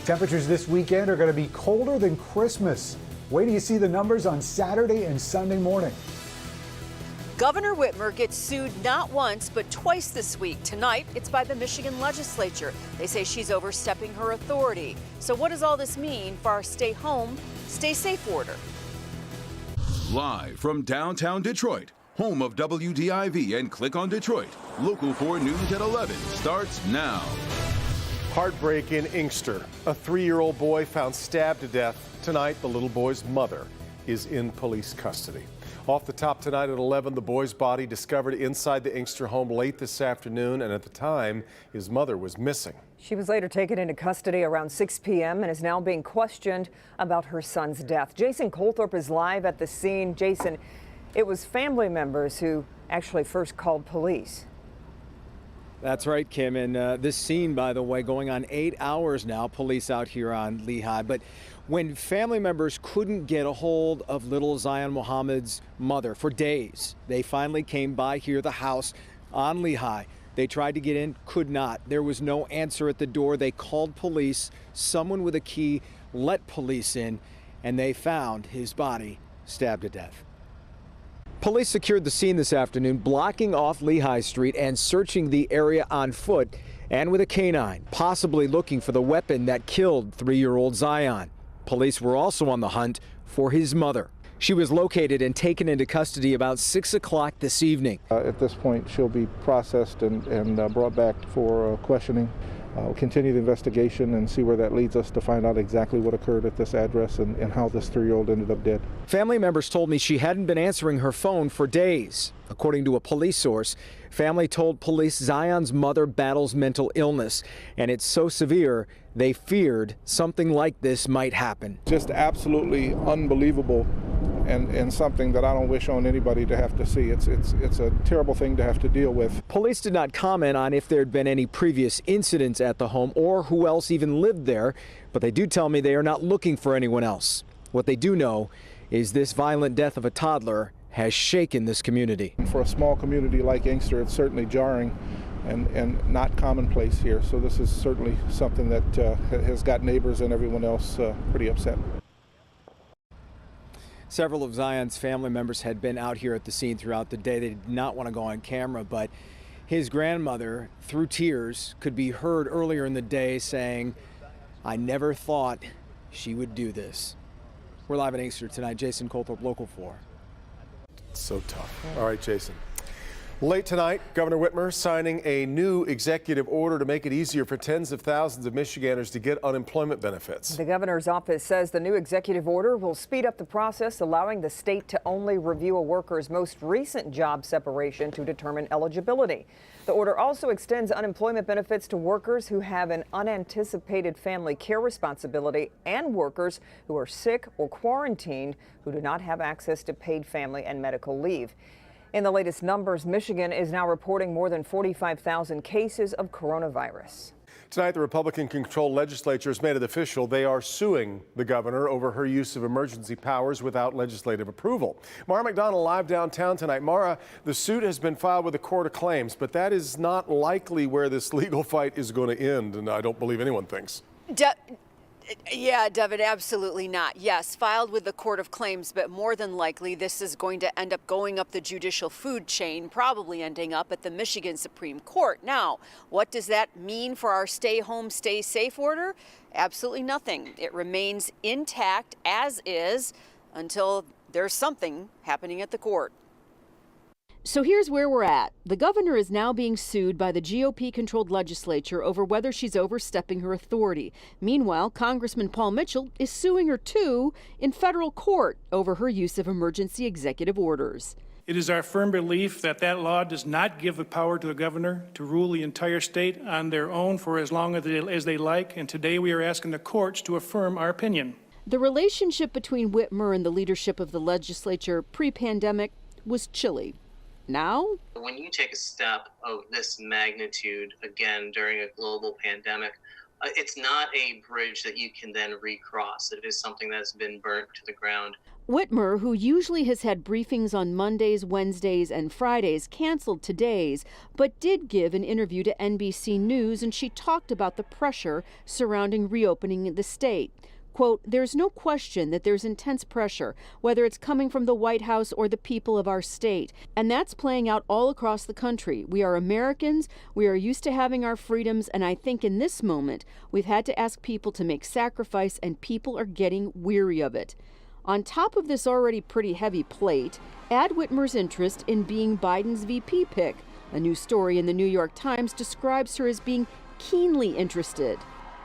Temperatures this weekend are going to be colder than Christmas. Wait till you see the numbers on Saturday and Sunday morning. Governor Whitmer gets sued not once, but twice this week. Tonight, it's by the Michigan legislature. They say she's overstepping her authority. So what does all this mean for our stay home, stay safe order? Live from downtown Detroit, home of WDIV and Click on Detroit, Local 4 News at 11 starts now. Heartbreak in Inkster. A 3-year-old boy found stabbed to death. Tonight, the little boy's mother is in police custody. Off the top tonight at 11, the boy's body discovered inside the Inkster home late this afternoon, and at the time, his mother was missing. She was later taken into custody around 6 p.m. and is now being questioned about her son's death. Jason Colthorpe is live at the scene. Jason, it was family members who actually first called police. That's right, Kim. And this scene, by the way, going on 8 hours now, police out here on Lehigh. But when family members couldn't get a hold of little Zion Mohammed's mother for days, they finally came by here, the house on Lehigh. They tried to get in, could not. There was no answer at the door. They called police. Someone with a key let police in, and they found his body stabbed to death. Police secured the scene this afternoon, blocking off Lehigh Street and searching the area on foot and with a canine, possibly looking for the weapon that killed 3-year-old Zion. Police were also on the hunt for his mother. She was located and taken into custody about 6 o'clock this evening. At this point, she'll be processed and brought back for questioning. We'll continue the investigation and see where that leads us to find out exactly what occurred at this address and how this 3-year-old ended up dead. Family members told me she hadn't been answering her phone for days. According to a police source, family told police Zion's mother battles mental illness, and it's so severe they feared something like this might happen. Just absolutely unbelievable and something that I don't wish on anybody to have to see. It's a terrible thing to have to deal with. Police did not comment on if there had been any previous incidents at the home or who else even lived there, but they do tell me they are not looking for anyone else. What they do know is this violent death of a toddler has shaken this community. For a small community like Inkster, it's certainly jarring and not commonplace here. So this is certainly something that has got neighbors and everyone else pretty upset. Several of Zion's family members had been out here at the scene throughout the day. They did not want to go on camera, but his grandmother, through tears, could be heard earlier in the day saying, "I never thought she would do this." We're live in Inkster tonight. Jason Colthorpe, Local 4. So tough. All right, Jason. Late tonight, Governor Whitmer signing a new executive order to make it easier for tens of thousands of Michiganders to get unemployment benefits. The governor's office says the new executive order will speed up the process, allowing the state to only review a worker's most recent job separation to determine eligibility. The order also extends unemployment benefits to workers who have an unanticipated family care responsibility and workers who are sick or quarantined who do not have access to paid family and medical leave. In the latest numbers, Michigan is now reporting more than 45,000 cases of coronavirus. Tonight, the Republican-controlled legislature has made it official. They are suing the governor over her use of emergency powers without legislative approval. Mara McDonald live downtown tonight. Mara, the suit has been filed with the Court of Claims, but that is not likely where this legal fight is going to end, and I don't believe anyone thinks. Yeah, Devin, absolutely not. Yes, filed with the Court of Claims, but more than likely this is going to end up going up the judicial food chain, probably ending up at the Michigan Supreme Court. Now, what does that mean for our stay home, stay safe order? Absolutely nothing. It remains intact as is until there's something happening at the court. So here's where we're at. The governor is now being sued by the GOP-controlled legislature over whether she's overstepping her authority. Meanwhile, Congressman Paul Mitchell is suing her, too, in federal court over her use of emergency executive orders. It is our firm belief that that law does not give the power to a governor to rule the entire state on their own for as long as they like, and today we are asking the courts to affirm our opinion. The relationship between Whitmer and the leadership of the legislature pre-pandemic was chilly. Now, when you take a step of this magnitude, again, during a global pandemic, it's not a bridge that you can then recross. It is something that's been burnt to the ground. Whitmer, who usually has had briefings on Mondays, Wednesdays, and Fridays, canceled today's, but did give an interview to NBC News, and she talked about the pressure surrounding reopening the state. Quote, "There's no question that there's intense pressure, whether it's coming from the White House or the people of our state. And that's playing out all across the country. We are Americans. We are used to having our freedoms. And I think in this moment, we've had to ask people to make sacrifice, and people are getting weary of it." On top of this already pretty heavy plate, add Whitmer's interest in being Biden's VP pick. A new story in the New York Times describes her as being keenly interested.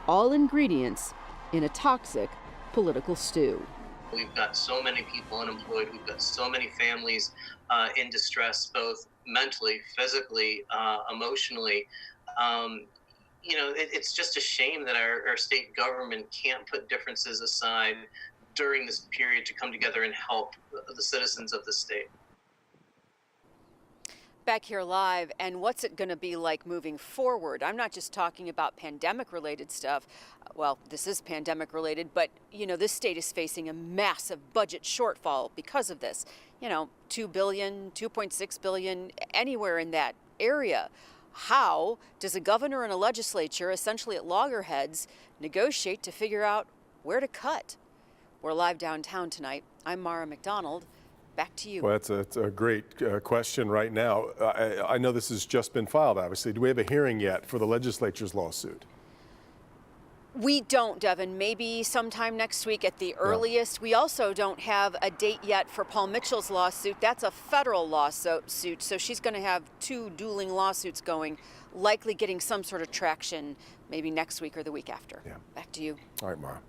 All ingredients in a toxic political stew. We've got so many people unemployed. We've got so many families in distress, both mentally, physically, emotionally. It's just a shame that our state government can't put differences aside during this period to come together and help the citizens of the state. Back here live, and what's it going to be like moving forward? I'm not just talking about pandemic-related stuff. Well, this is pandemic-related, but, this state is facing a massive budget shortfall because of this. $2 billion, $2.6 billion, anywhere in that area. How does a governor and a legislature, essentially at loggerheads, negotiate to figure out where to cut? We're live downtown tonight. I'm Mara McDonald. Back to you. Well, that's a great question right now. I know this has just been filed, obviously. Do we have a hearing yet for the legislature's lawsuit? We don't, Devin. Maybe sometime next week at the earliest. We also don't have a date yet for Paul Mitchell's lawsuit. That's a federal lawsuit, so she's going to have two dueling lawsuits going, likely getting some sort of traction maybe next week or the week after. Yeah. Back to you. All right, Mara.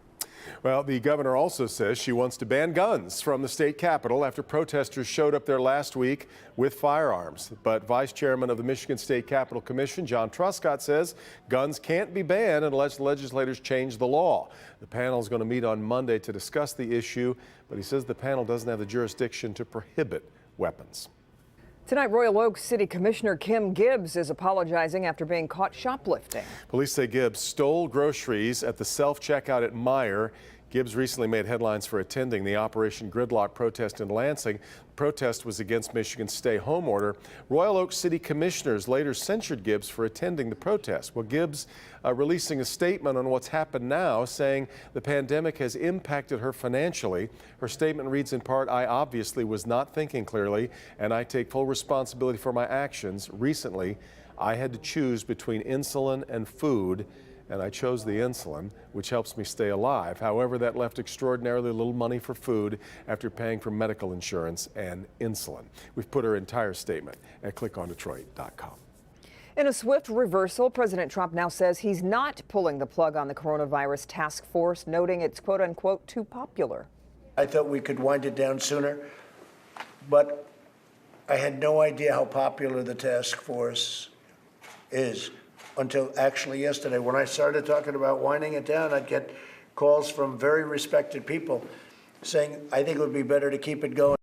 Well, the governor also says she wants to ban guns from the state capitol after protesters showed up there last week with firearms. But Vice Chairman of the Michigan State Capitol Commission, John Truscott, says guns can't be banned unless legislators change the law. The panel is going to meet on Monday to discuss the issue, but he says the panel doesn't have the jurisdiction to prohibit weapons. Tonight, Royal Oaks City Commissioner Kim Gibbs is apologizing after being caught shoplifting. Police say Gibbs stole groceries at the self-checkout at Meijer. Gibbs recently made headlines for attending the Operation Gridlock protest in Lansing. The protest was against Michigan's stay-home order. Royal Oaks City commissioners later censured Gibbs for attending the protest. Well, Gibbs releasing a statement on what's happened now, saying the pandemic has impacted her financially. Her statement reads in part, "I obviously was not thinking clearly, and I take full responsibility for my actions. Recently, I had to choose between insulin and food, and I chose the insulin, which helps me stay alive. However, that left extraordinarily little money for food after paying for medical insurance and insulin." We've put her entire statement at clickondetroit.com. In a swift reversal, President Trump now says he's not pulling the plug on the coronavirus task force, noting it's quote unquote too popular. I thought we could wind it down sooner, but I had no idea how popular the task force is until actually yesterday. When I started talking about winding it down, I'd get calls from very respected people saying, I think it would be better to keep it going.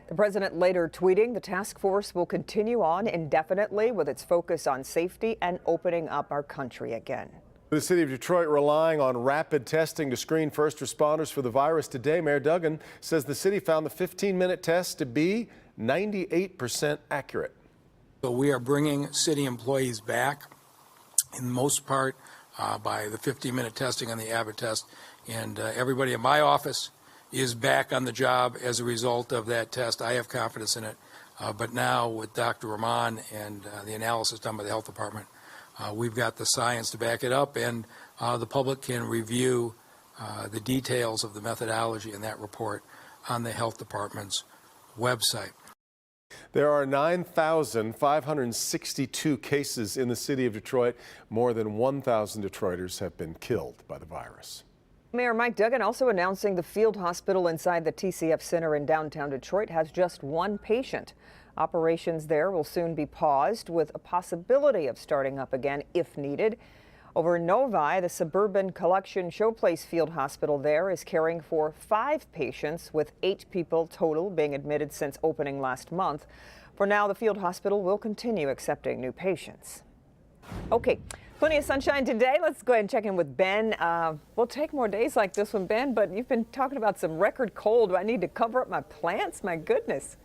The president later tweeting the task force will continue on indefinitely with its focus on safety and opening up our country again. The city of Detroit relying on rapid testing to screen first responders for the virus today. Mayor Duggan says the city found the 15-minute test to be 98% accurate. So we are bringing city employees back in most part by the 15-minute testing on the Abbott test. And everybody in my office is back on the job as a result of that test. I have confidence in it. But now with Dr. Rahman and the analysis done by the health department, we've got the science to back it up, and the public can review the details of the methodology in that report on the health department's website. There are 9,562 cases in the city of Detroit. More than 1,000 Detroiters have been killed by the virus. Mayor Mike Duggan also announcing the field hospital inside the TCF Center in downtown Detroit has just one patient. Operations there will soon be paused with a possibility of starting up again if needed. Over in Novi, the Suburban Collection Showplace Field Hospital there is caring for 5 patients, with 8 people total being admitted since opening last month. For now, the field hospital will continue accepting new patients. Okay, Plenty of sunshine today. Let's go ahead and check in with Ben. We'll take more days like this one, Ben, but you've been talking about some record cold. Do I need to cover up my plants? My goodness.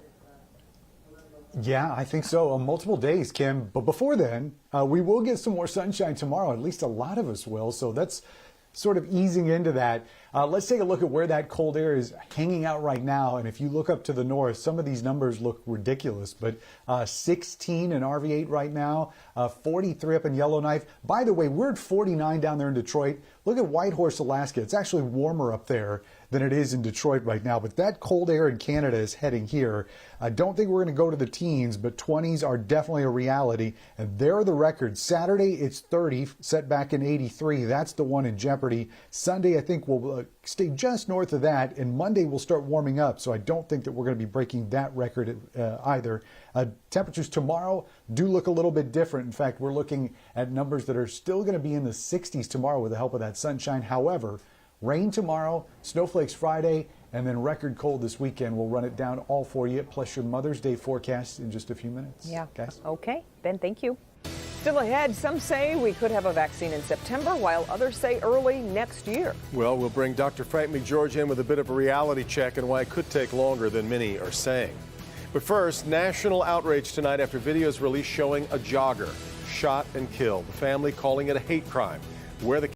Yeah, I think so. Multiple days, Kim. But before then, we will get some more sunshine tomorrow. At least a lot of us will. So that's sort of easing into that. Let's take a look at where that cold air is hanging out right now. And if you look up to the north, some of these numbers look ridiculous. But 16 in RV8 right now, 43 up in Yellowknife. By the way, we're at 49 down there in Detroit. Look at Whitehorse, Alaska. It's actually warmer up there than it is in Detroit right now. But that cold air in Canada is heading here. I don't think we're going to go to the teens, but 20s are definitely a reality. And there are the records. Saturday, it's 30, set back in 83. That's the one in jeopardy. Sunday, I think we'll stay just north of that. And Monday, we'll start warming up. So I don't think that we're going to be breaking that record either. Temperatures tomorrow do look a little bit different. In fact, we're looking at numbers that are still going to be in the 60s tomorrow with the help of that sunshine. However, rain tomorrow, snowflakes Friday, and then record cold this weekend. We'll run it down all for you, plus your Mother's Day forecast in just a few minutes. Yeah. Guys? Okay. Ben, thank you. Still ahead, some say we could have a vaccine in September, while others say early next year. Well, we'll bring Dr. Frank McGeorge in with a bit of a reality check and why it could take longer than many are saying. But first, national outrage tonight after videos released showing a jogger shot and killed. The family calling it a hate crime. Where the